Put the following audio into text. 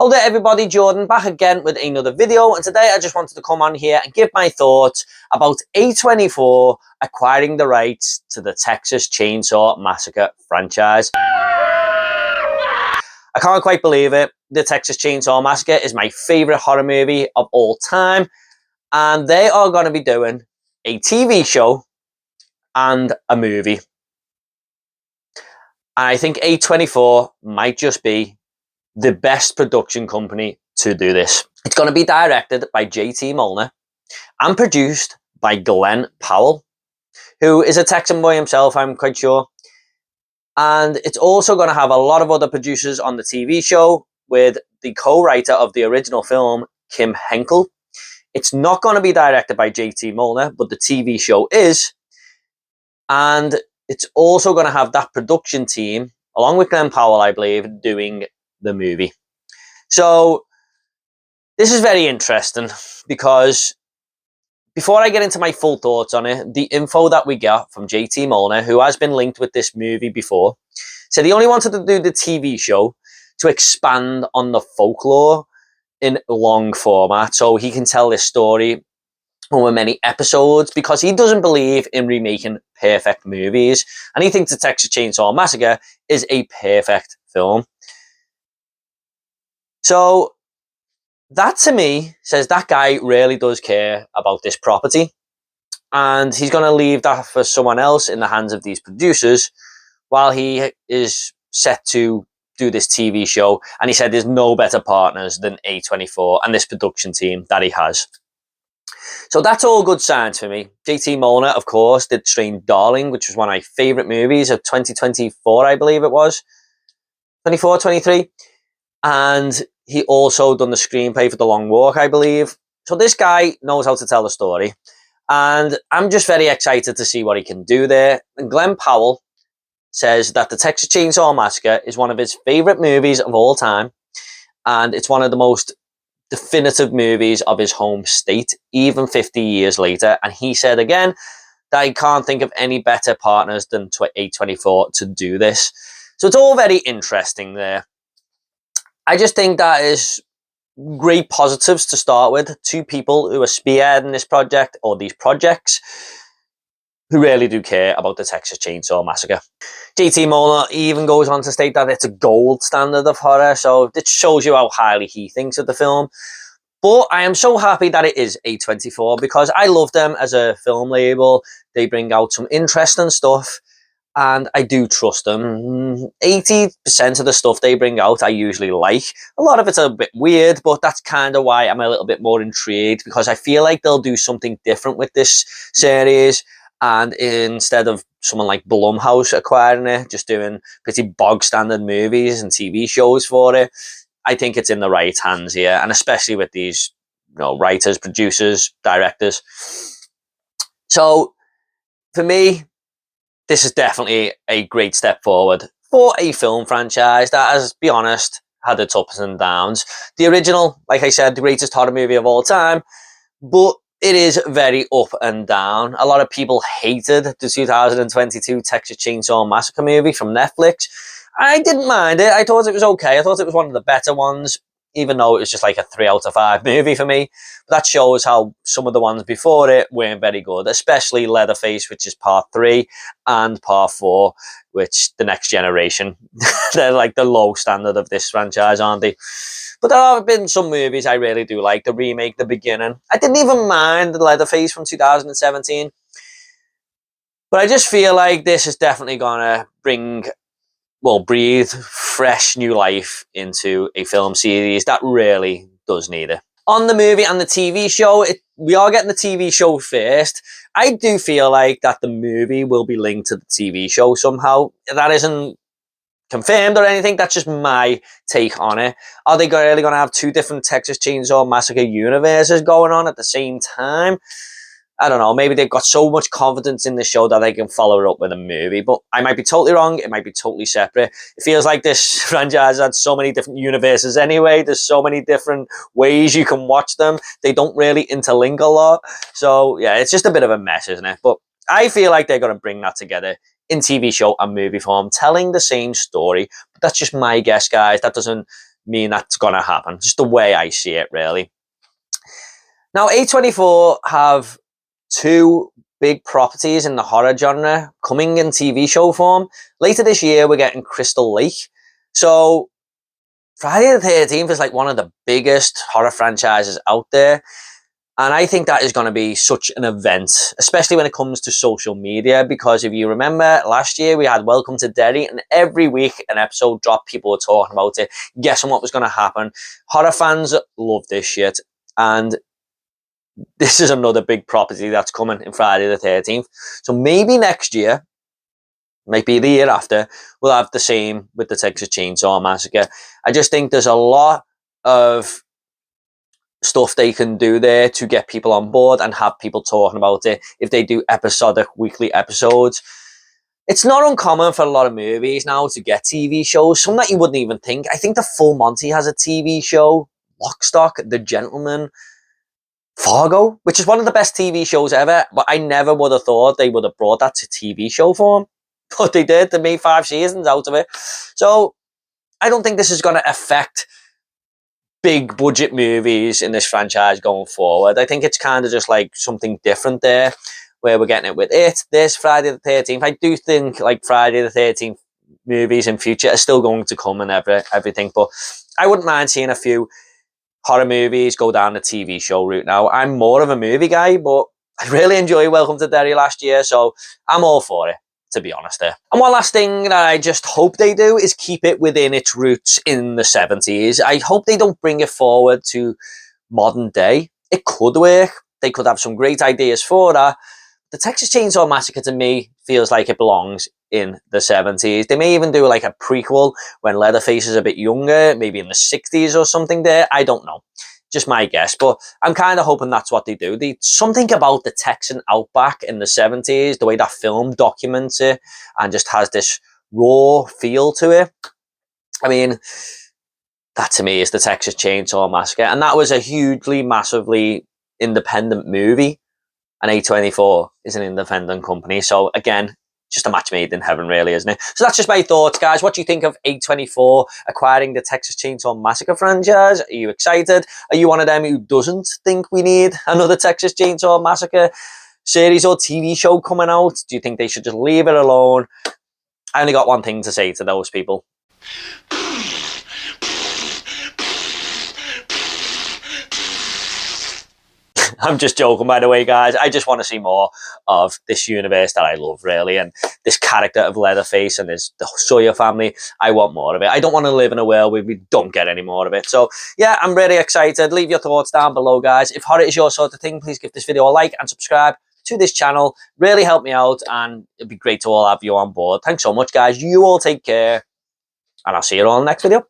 Hello there everybody, Jordan back again with another video, and today I just wanted to come on here and give my thoughts about A24 acquiring the rights to the Texas Chainsaw Massacre franchise. I can't quite believe it. The Texas Chainsaw Massacre is my favourite horror movie of all time, and they are going to be doing a TV show and a movie. I think A24 might just be the best production company to do this. It's going to be directed by JT Molnar and produced by Glenn Powell, who is a Texan boy himself, I'm quite sure. And it's also going to have a lot of other producers on the TV show, with the co-writer of the original film, Kim Henkel. It's not going to be directed by JT Molnar, but the TV show is. And it's also going to have that production team, along with Glenn Powell, I believe, doing the movie. So this is very interesting, because before I get into my full thoughts on it, the info that we got from JT Molnar, who has been linked with this movie before, said he only wanted to do the TV show to expand on the folklore in long format, so he can tell this story over many episodes, because he doesn't believe in remaking perfect movies, and he thinks the Texas Chainsaw Massacre is a perfect film. So that to me says that guy really does care about this property, and he's going to leave that for someone else in the hands of these producers while he is set to do this TV show. And he said there's no better partners than A24 and this production team that he has. So that's all good signs for me. JT Molnar, of course, did Strange Darling, which was one of my favourite movies of 2024, I believe it was. 24, 23. And he also done the screenplay for The Long Walk, I believe. So this guy knows how to tell the story. And I'm just very excited to see what he can do there. And Glenn Powell says that the Texas Chainsaw Massacre is one of his favourite movies of all time. And it's one of the most definitive movies of his home state, even 50 years later. And he said again that he can't think of any better partners than A24 to do this. So it's all very interesting there. I just think that is great positives to start with. Two people who are spearheading this project, or these projects, who really do care about the Texas Chainsaw Massacre. JT Molnar even goes on to state that it's a gold standard of horror, so it shows you how highly he thinks of the film. But I am so happy that it is A24, because I love them as a film label. They bring out some interesting stuff, and I do trust them. 80% of the stuff they bring out I usually like. A lot of it's a bit weird, but that's kind of why I'm a little bit more intrigued, because I feel like they'll do something different with this series. And instead of someone like Blumhouse acquiring it, just doing pretty bog standard movies and TV shows for it, I think it's in the right hands here. And especially with these, writers, producers, directors. So for me, this is definitely a great step forward for a film franchise that has, be honest, had its ups and downs. The original, like I said, the greatest horror movie of all time, but it is very up and down. A lot of people hated the 2022 Texas Chainsaw Massacre movie from Netflix. I didn't mind it. I thought it was okay. I thought it was one of the better ones, even though it was just like a 3 out of 5 movie for me. But that shows how some of the ones before it weren't very good, especially Leatherface, which is part 3, and part 4, which the Next Generation. They're like the low standard of this franchise, aren't they? But there have been some movies I really do like. The remake, The Beginning. I didn't even mind the Leatherface from 2017. But I just feel like this is definitely going to breathe fresh new life into a film series that really does need it. On the movie and the TV show, we are getting the TV show first. I do feel like that the movie will be linked to the TV show somehow. That isn't confirmed or anything. That's just my take on it. Are they really going to have 2 different Texas Chainsaw Massacre universes going on at the same time? I don't know. Maybe they've got so much confidence in the show that they can follow it up with a movie. But I might be totally wrong. It might be totally separate. It feels like this franchise had so many different universes anyway. There's so many different ways you can watch them. They don't really interlink a lot. So, yeah, it's just a bit of a mess, isn't it? But I feel like they're going to bring that together in TV show and movie form, telling the same story. But that's just my guess, guys. That doesn't mean that's going to happen. Just the way I see it, really. Now, A24 have two big properties in the horror genre coming in TV show form. Later this year, we're getting Crystal Lake. So Friday the 13th is like one of the biggest horror franchises out there. And I think that is going to be such an event, especially when it comes to social media, because if you remember last year, we had Welcome to Derry, and every week an episode dropped, people were talking about it, guessing what was going to happen. Horror fans love this shit. And this is another big property that's coming in Friday the 13th. So maybe next year, maybe the year after, we'll have the same with the Texas Chainsaw Massacre. I just think there's a lot of stuff they can do there to get people on board and have people talking about it if they do episodic weekly episodes. It's not uncommon for a lot of movies now to get TV shows, some that you wouldn't even think. I think the Full Monty has a TV show, Lock, Stock, The Gentleman, Fargo, which is one of the best TV shows ever, but I never would have thought they would have brought that to TV show form. But they did. They made 5 seasons out of it. So I don't think this is going to affect big budget movies in this franchise going forward. I think it's kind of just like something different there, where we're getting it with this Friday the 13th. I do think like Friday the 13th movies in future are still going to come and everything, but I wouldn't mind seeing a few horror movies go down the TV show route now. I'm more of a movie guy, but I really enjoyed Welcome to Derry last year, so I'm all for it, to be honest there. And one last thing that I just hope they do is keep it within its roots in the 70s. I hope they don't bring it forward to modern day. It could work. They could have some great ideas for that. The Texas Chainsaw Massacre, to me, feels like it belongs in the 70s. They may even do like a prequel when Leatherface is a bit younger, maybe in the 60s or something there. I don't know. Just my guess, but I'm kind of hoping that's what they do. Something about the Texan outback in the 70s, the way that film documents it and just has this raw feel to it. I mean, that to me is the Texas Chainsaw Massacre. And that was a hugely, massively independent movie. And A24 is an independent company. So again, just a match made in heaven, really, isn't it? So that's just my thoughts, guys. What do you think of A24 acquiring the Texas Chainsaw Massacre franchise? Are you excited? Are you one of them who doesn't think we need another Texas Chainsaw Massacre series or TV show coming out? Do you think they should just leave it alone? I only got one thing to say to those people. I'm just joking, by the way, guys. I just want to see more of this universe that I love, really, and this character of Leatherface and the Sawyer family. I want more of it. I don't want to live in a world where we don't get any more of it. So, yeah, I'm really excited. Leave your thoughts down below, guys. If horror is your sort of thing, please give this video a like and subscribe to this channel. Really help me out, and it'd be great to all have you on board. Thanks so much, guys. You all take care, and I'll see you all in the next video.